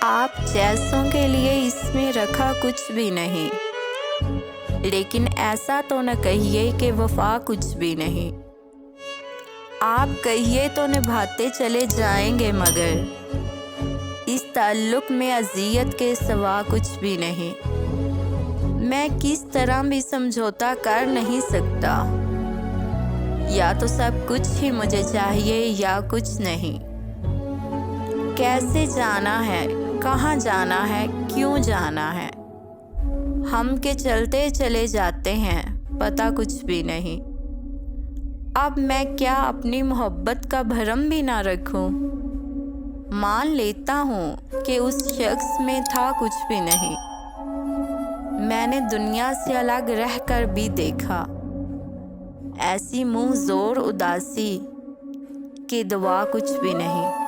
آپ جیسوں کے لیے اس میں رکھا کچھ بھی نہیں، لیکن ایسا تو نہ کہیے کہ وفا کچھ بھی نہیں۔ آپ کہیے تو نبھاتے چلے جائیں گے، مگر اس تعلق میں اذیت کے سوا کچھ بھی نہیں۔ میں کس طرح بھی سمجھوتا کر نہیں سکتا، یا تو سب کچھ ہی مجھے چاہیے یا کچھ نہیں۔ کیسے جانا ہے، کہاں جانا ہے، کیوں جانا ہے، ہم کے چلتے چلے جاتے ہیں، پتہ کچھ بھی نہیں۔ اب میں کیا اپنی محبت کا بھرم بھی نہ رکھوں؟ مان لیتا ہوں کہ اس شخص میں تھا کچھ بھی نہیں۔ میں نے دنیا سے الگ رہ کر بھی دیکھا ایسی منہ زور اداسی کہ دوا کچھ بھی نہیں۔